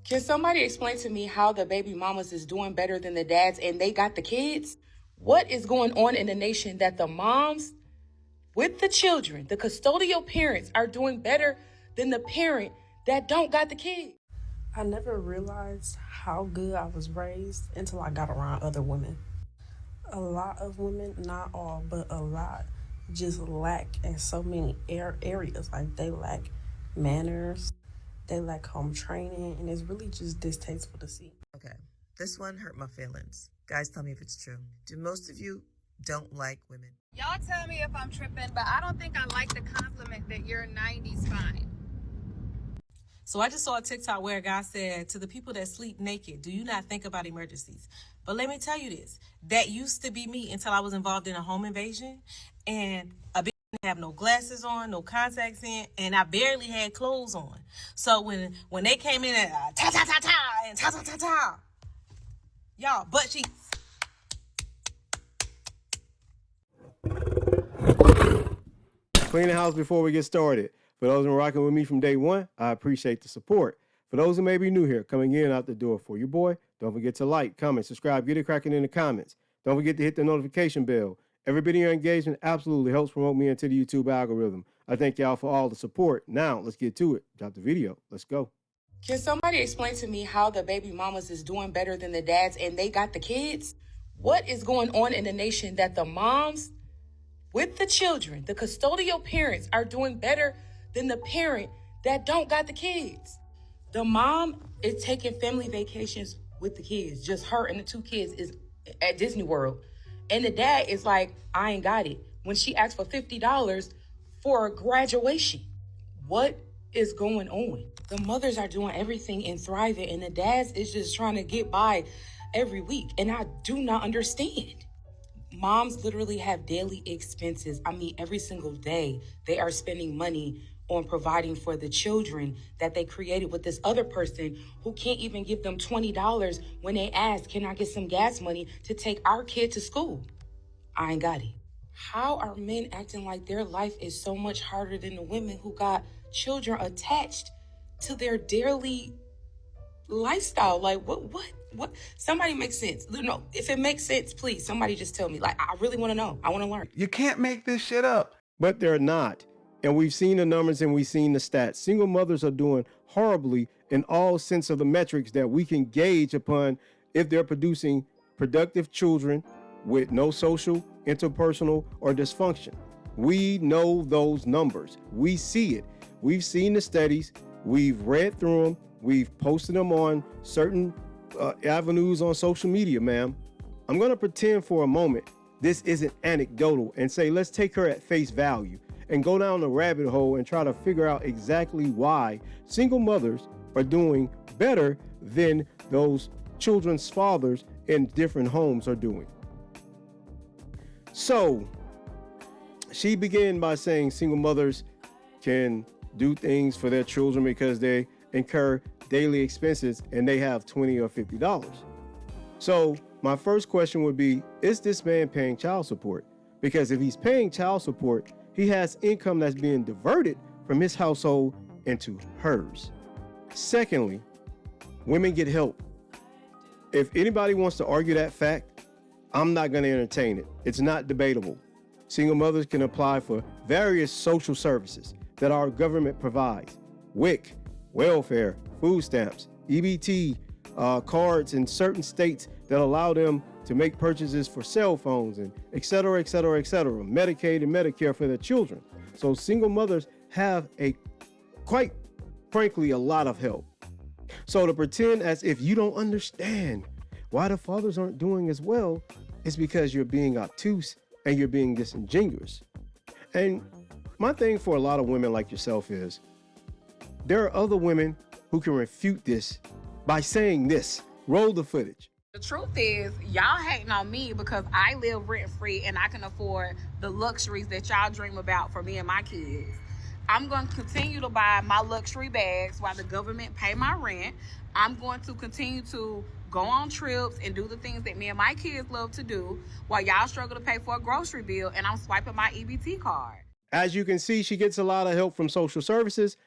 Can somebody explain to me how the baby mamas is doing better than the dads and they got the kids? What is going on in the nation that the moms with the children, the custodial parents, are doing better than the parent that don't got the kids? I never realized how good I was raised until I got around other women. A lot of women, not all, but a lot, just lack in so many areas. Like they lack manners, they lack home training, and it's really just distasteful to see. Okay, this one hurt my feelings. Guys, tell me if it's true. Do most of you don't like women? Y'all tell me if I'm tripping, but I don't think I like the compliment that you're 90s fine. So I just saw a TikTok where a guy said, to the people that sleep naked, do you not think about emergencies? But let me tell you this, that used to be me until I was involved in a home invasion, and I didn't have no glasses on, no contacts in, and I barely had clothes on. So when they came in and ta-ta-ta-ta and ta-ta-ta-ta, y'all, butt cheeks. Clean the house before we get started. For those who are rocking with me from day one, I appreciate the support. For those who may be new here, coming in out the door for your boy, don't forget to like, comment, subscribe, get it cracking in the comments. Don't forget to hit the notification bell. Every bit of your engagement absolutely helps promote me into the YouTube algorithm. I thank y'all for all the support. Now, let's get to it. Drop the video. Let's go. Can somebody explain to me how the baby mamas is doing better than the dads and they got the kids? What is going on in the nation that the moms with the children, the custodial parents, are doing better than the parent that don't got the kids? The mom is taking family vacations with the kids. Just her and the two kids is at Disney World. And the dad is like, I ain't got it. When she asked for $50 for a graduation. What is going on? The mothers are doing everything and thriving, and the dads is just trying to get by every week. And I do not understand. Moms literally have daily expenses. I mean, every single day they are spending money on providing for the children that they created with this other person who can't even give them $20 when they ask, can I get some gas money to take our kid to school? I ain't got it. How are men acting like their life is so much harder than the women who got children attached to their daily lifestyle? Like, what? Somebody make sense. No, if it makes sense, please, somebody just tell me. Like, I really want to know. I want to learn. You can't make this shit up. But they're not. And we've seen the numbers and we've seen the stats. Single mothers are doing horribly in all sense of the metrics that we can gauge upon if they're producing productive children with no social, interpersonal, or dysfunction. We know those numbers. We see it. We've seen the studies. We've read through them. We've posted them on certain avenues on social media, ma'am. I'm going to pretend for a moment this isn't anecdotal and say, let's take her at face value and go down the rabbit hole and try to figure out exactly why single mothers are doing better than those children's fathers in different homes are doing. So she began by saying single mothers can do things for their children because they incur daily expenses and they have $20 or $50. So my first question would be, is this man paying child support? Because if he's paying child support, he has income that's being diverted from his household into hers. Secondly, women get help. If anybody wants to argue that fact, I'm not going to entertain it. It's not debatable. Single mothers can apply for various social services that our government provides. WIC, welfare, food stamps, EBT, cards in certain states that allow them to make purchases for cell phones and et cetera, et cetera, et cetera. Medicaid and Medicare for their children. So single mothers have quite frankly, a lot of help. So to pretend as if you don't understand why the fathers aren't doing as well is because you're being obtuse and you're being disingenuous. And my thing for a lot of women like yourself is, there are other women who can refute this by saying this. Roll the footage. The truth is, y'all hating on me because I live rent-free and I can afford the luxuries that y'all dream about for me and my kids. I'm going to continue to buy my luxury bags while the government pay my rent. I'm going to continue to go on trips and do the things that me and my kids love to do while y'all struggle to pay for a grocery bill and I'm swiping my EBT card. As you can see, she gets a lot of help from social services.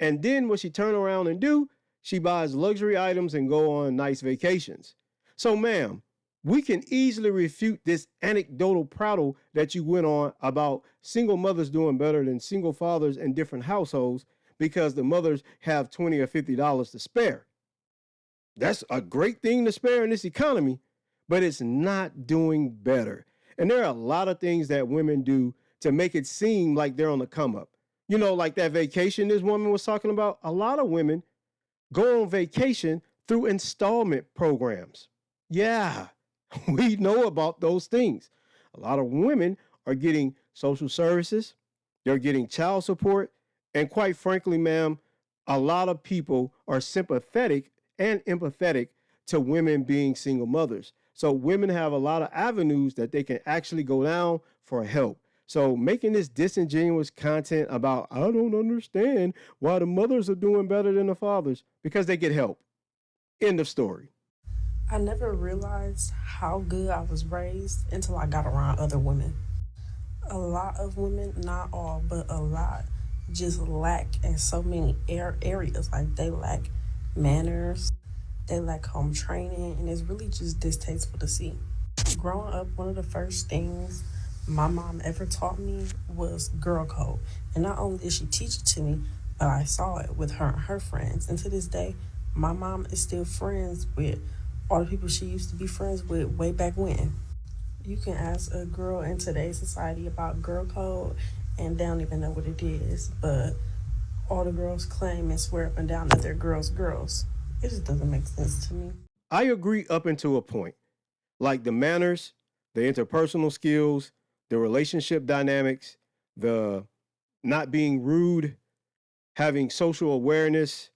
And then what she turn around and do, She buys luxury items and go on nice vacations. So, ma'am, we can easily refute this anecdotal prattle that you went on about single mothers doing better than single fathers in different households because the mothers have $20 or $50 to spare. That's a great thing to spare in this economy, but it's not doing better. And there are a lot of things that women do to make it seem like they're on the come up. You know, like that vacation this woman was talking about. A lot of women go on vacation through installment programs. Yeah, we know about those things. A lot of women are getting social services, they're getting child support, and quite frankly, ma'am, a lot of people are sympathetic and empathetic to women being single mothers. So women have a lot of avenues that they can actually go down for help. So making this disingenuous content about, I don't understand why the mothers are doing better than the fathers, because they get help. End of story. I never realized how good I was raised until I got around other women. A lot of women, not all, but a lot, just lack in so many areas. Like they lack manners, they lack home training, and it's really just distasteful to see. Growing up, one of the first things my mom ever taught me was girl code. And not only did she teach it to me, but I saw it with her and her friends. And to this day, my mom is still friends with all the people she used to be friends with way back when. You can ask a girl in today's society about girl code, and they don't even know what it is. But all the girls claim and swear up and down that they're girls. It just doesn't make sense to me. I agree up until a point. Like the manners, the interpersonal skills, the relationship dynamics, the not being rude, having social awareness,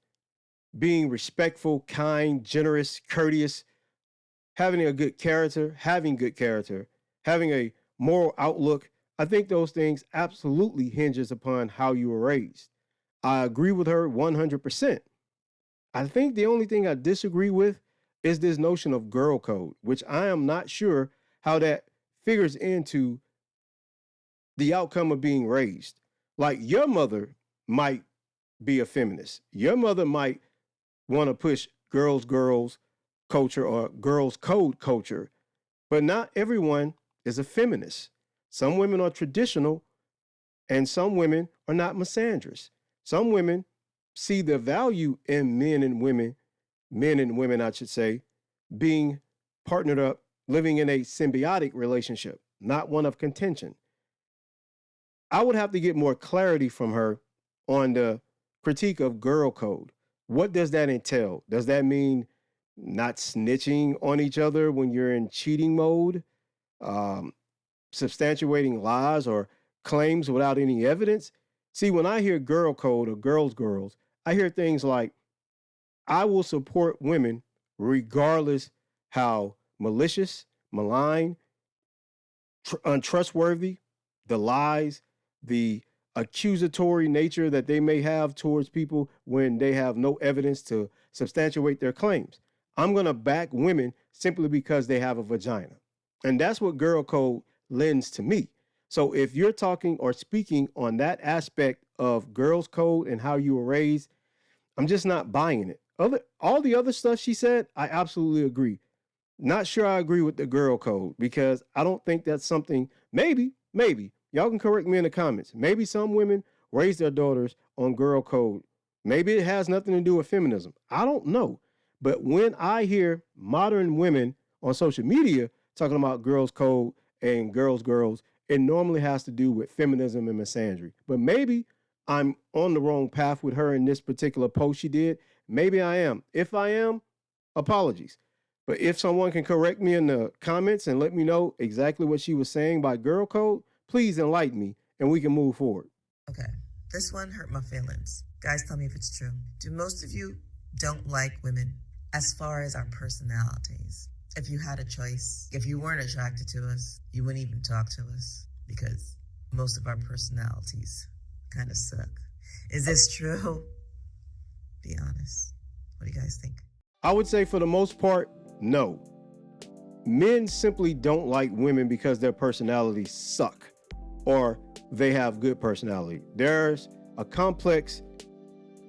being respectful, kind, generous, courteous, having a good character, having a moral outlook. I think those things absolutely hinges upon how you were raised. I agree with her 100%. I think the only thing I disagree with is this notion of girl code, which I am not sure how that figures into the outcome of being raised. Like your mother might be a feminist. Your mother might want to push girls culture or girls code culture, but not everyone is a feminist. Some women are traditional and some women are not misandrous. Some women see the value in men and women, I should say, being partnered up, living in a symbiotic relationship, not one of contention. I would have to get more clarity from her on the critique of girl code. What does that entail? Does that mean not snitching on each other when you're in cheating mode? Substantiating lies or claims without any evidence? See, when I hear girl code or girls, I hear things like, I will support women regardless how malicious, malign, untrustworthy, the lies, the accusatory nature that they may have towards people when they have no evidence to substantiate their claims. I'm going to back women simply because they have a vagina. And that's what girl code lends to me. So if you're talking or speaking on that aspect of girls code and how you were raised, I'm just not buying it. All the other stuff she said, I absolutely agree. Not sure I agree with the girl code because I don't think that's something, maybe, y'all can correct me in the comments. Maybe some women raise their daughters on girl code. Maybe it has nothing to do with feminism. I don't know. But when I hear modern women on social media talking about girls code and girls, it normally has to do with feminism and misandry. But maybe I'm on the wrong path with her in this particular post she did. Maybe I am. If I am, apologies. But if someone can correct me in the comments and let me know exactly what she was saying by girl code, please enlighten me and we can move forward. Okay, this one hurt my feelings. Guys, tell me if it's true. Do most of you don't like women as far as our personalities? If you had a choice, if you weren't attracted to us, you wouldn't even talk to us because most of our personalities kind of suck. Is this true? Be honest. What do you guys think? I would say for the most part, no. Men simply don't like women because their personalities suck or they have good personality. There's a complex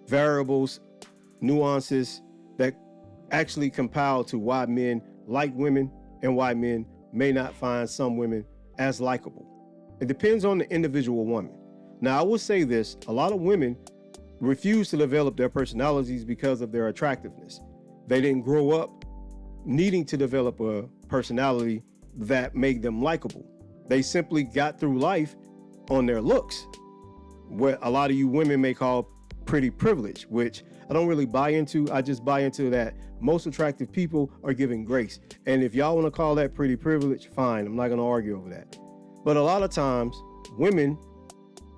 variables nuances that actually compile to why men like women and why men may not find some women as likable. It depends on the individual woman. Now, I will say this, a lot of women refuse to develop their personalities because of their attractiveness. They didn't grow up needing to develop a personality that made them likable. They simply got through life on their looks, what a lot of you women may call pretty privilege, which I don't really buy into. I just buy into that most attractive people are given grace. And if y'all want to call that pretty privilege, fine. I'm not going to argue over that. But a lot of times, women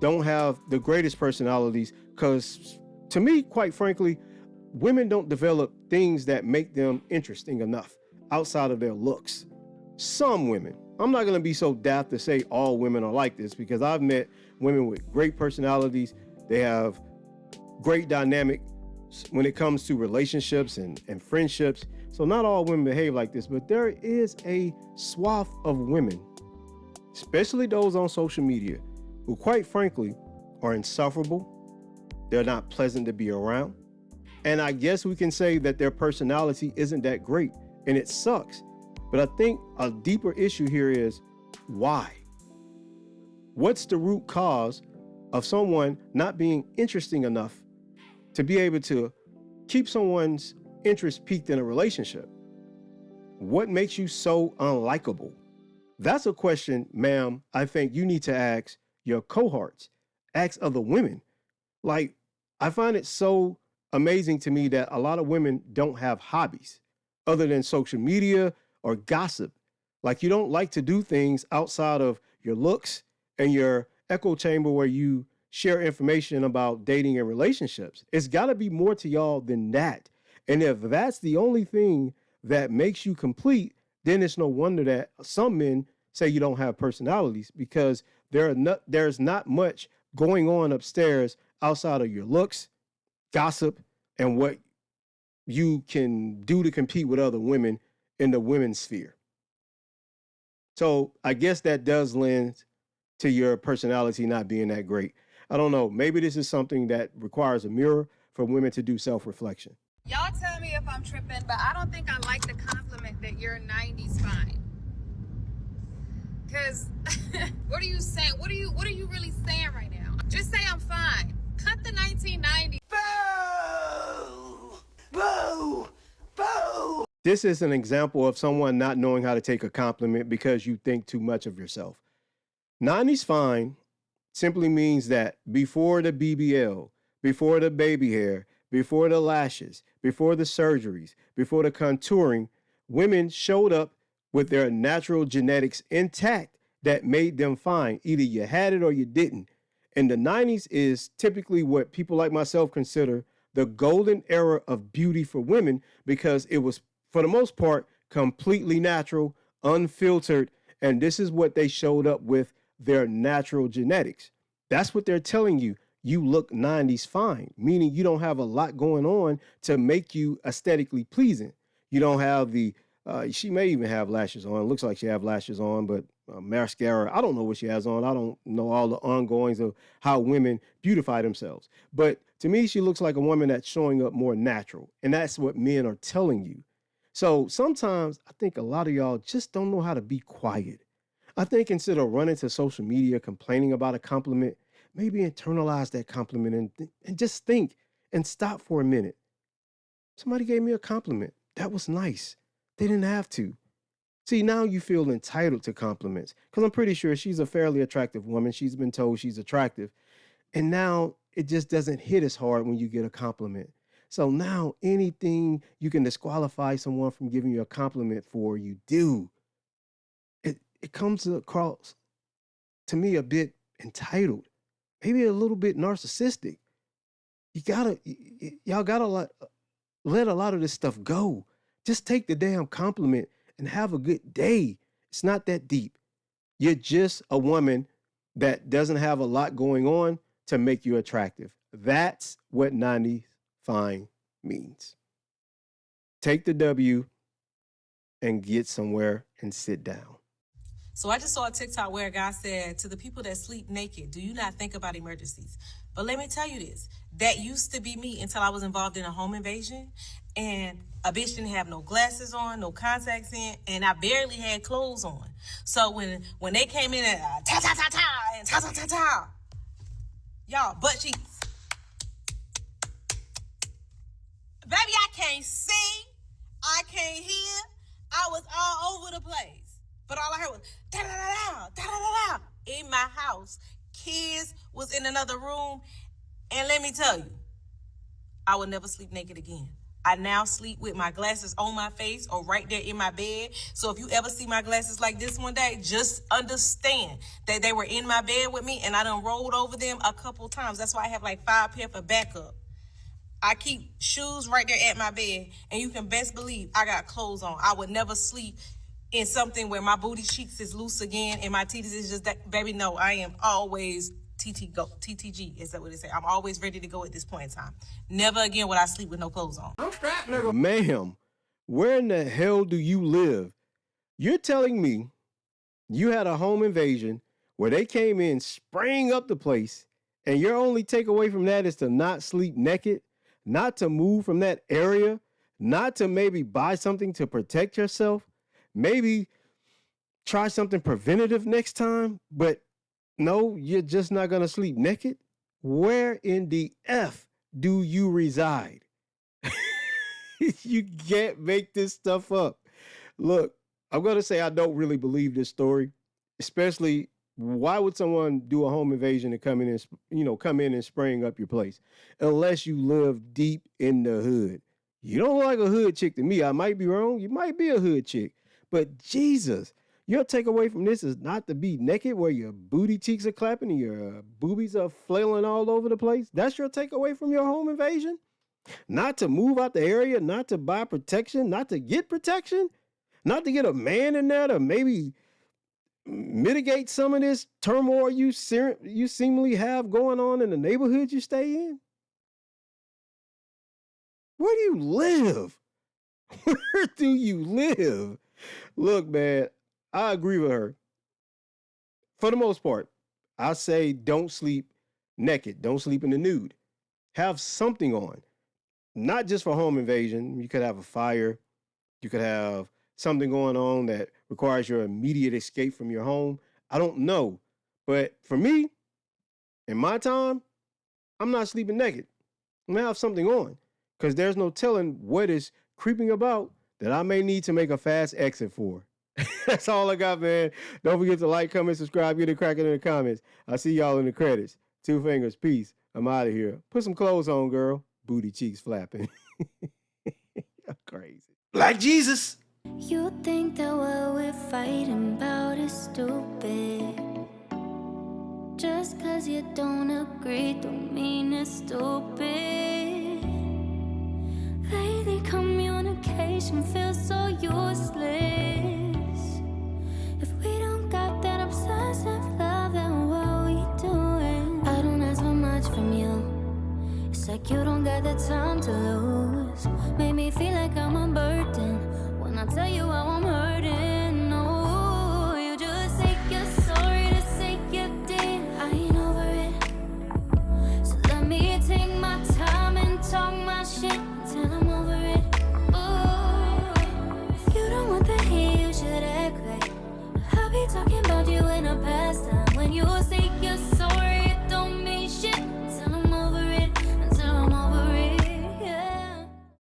don't have the greatest personalities because, to me, quite frankly, women don't develop things that make them interesting enough outside of their looks. Some women, I'm not going to be so daft to say all women are like this, because I've met women with great personalities. They have great dynamic when it comes to relationships and friendships. So not all women behave like this, but there is a swath of women, especially those on social media, who quite frankly are insufferable. They're not pleasant to be around. And I guess we can say that their personality isn't that great, and it sucks. But I think a deeper issue here is why? What's the root cause of someone not being interesting enough to be able to keep someone's interest piqued in a relationship? What makes you so unlikable? That's a question, ma'am, I think you need to ask your cohorts, ask other women. Like, I find it so amazing to me that a lot of women don't have hobbies other than social media or gossip. Like, you don't like to do things outside of your looks and your echo chamber where you share information about dating and relationships. It's got to be more to y'all than that. And if that's the only thing that makes you complete, then it's no wonder that some men say you don't have personalities, because there's not much going on upstairs outside of your looks, gossip, and what you can do to compete with other women in the women's sphere. So I guess that does lend to your personality not being that great. I don't know. Maybe this is something that requires a mirror for women to do self-reflection. Y'all tell me if I'm tripping, but I don't think I like the compliment that you're 90s fine. Cause what are you saying? What are you really saying right now? Just say I'm fine. Cut the 1990s. Boo! Boo! Boo! This is an example of someone not knowing how to take a compliment because you think too much of yourself. 90s fine simply means that before the BBL, before the baby hair, before the lashes, before the surgeries, before the contouring, women showed up with their natural genetics intact that made them fine. Either you had it or you didn't. And the 90s is typically what people like myself consider the golden era of beauty for women, because it was, for the most part, completely natural, unfiltered, and this is what they showed up with, their natural genetics. That's what they're telling you. You look 90s fine, meaning you don't have a lot going on to make you aesthetically pleasing. You don't have the, she may even have lashes on. It looks like she have lashes on, but mascara, I don't know what she has on. I don't know all the ongoings of how women beautify themselves. But to me, she looks like a woman that's showing up more natural. And that's what men are telling you. So sometimes I think a lot of y'all just don't know how to be quiet. I think instead of running to social media complaining about a compliment, maybe internalize that compliment and just think and stop for a minute. Somebody gave me a compliment. That was nice. They didn't have to. See, now you feel entitled to compliments, because I'm pretty sure she's a fairly attractive woman. She's been told she's attractive. And now it just doesn't hit as hard when you get a compliment. So now anything you can disqualify someone from giving you a compliment for, you do. It comes across to me a bit entitled, maybe a little bit narcissistic. Y'all gotta let a lot of this stuff go. Just take the damn compliment and have a good day. It's not that deep. You're just a woman that doesn't have a lot going on to make you attractive. That's what 90s fine means. Take the W and get somewhere and sit down. So I just saw a TikTok where a guy said, to the people that sleep naked, do you not think about emergencies? But let me tell you this. That used to be me until I was involved in a home invasion. And a bitch didn't have no glasses on, no contacts in, and I barely had clothes on. So when they came in and ta-ta-ta-ta and ta-ta-ta-ta, y'all, butt cheeks. Baby, I can't see. I can't hear. I was all over the place. But all I heard was da-da-da-da, da-da-da-da. In my house, kids was in another room. And let me tell you, I will never sleep naked again. I now sleep with my glasses on my face or right there in my bed. So if you ever see my glasses like this one day, just understand that they were in my bed with me and I done rolled over them a couple times. That's why I have like 5 pair for backup. I keep shoes right there at my bed, and you can best believe I got clothes on. I would never sleep in something where my booty cheeks is loose again and my titties is just that. Baby, no, I am always TTG, is that what they say? I'm always ready to go at this point in time. Never again would I sleep with no clothes on. Ma'am, where in the hell do you live? You're telling me you had a home invasion where they came in spraying up the place, and your only takeaway from that is to not sleep naked, not to move from that area, not to maybe buy something to protect yourself, maybe try something preventative next time, but no, you're just not going to sleep naked? Where in the F do you reside? You can't make this stuff up. Look, I'm going to say I don't really believe this story, especially why would someone do a home invasion and come in and spraying up your place unless you live deep in the hood? You don't look like a hood chick to me. I might be wrong. You might be a hood chick, but Jesus, your takeaway from this is not to be naked where your booty cheeks are clapping and your boobies are flailing all over the place. That's your takeaway from your home invasion? Not to move out the area, not to buy protection, not to get protection, not to get a man in there to maybe mitigate some of this turmoil you seemingly have going on in the neighborhood you stay in? Where do you live? Where do you live? Look, man, I agree with her. For the most part, I say don't sleep naked. Don't sleep in the nude. Have something on. Not just for home invasion. You could have a fire. You could have something going on that requires your immediate escape from your home. I don't know. But for me, in my time, I'm not sleeping naked. I'm going to have something on because there's no telling what is creeping about that I may need to make a fast exit for. That's all I got, man. Don't forget to like, comment, subscribe, get it cracking in the comments. I'll see y'all in the credits. 2 fingers, peace. I'm out of here. Put some clothes on, girl. Booty cheeks flapping. You're crazy. Like Jesus. You think that what we're fighting about is stupid. Just cause you don't agree don't mean it's stupid. Lately communication feels so useless. If we don't got that obsessive love, then what are we doing? I don't ask for much from you. It's like you don't got the time to lose.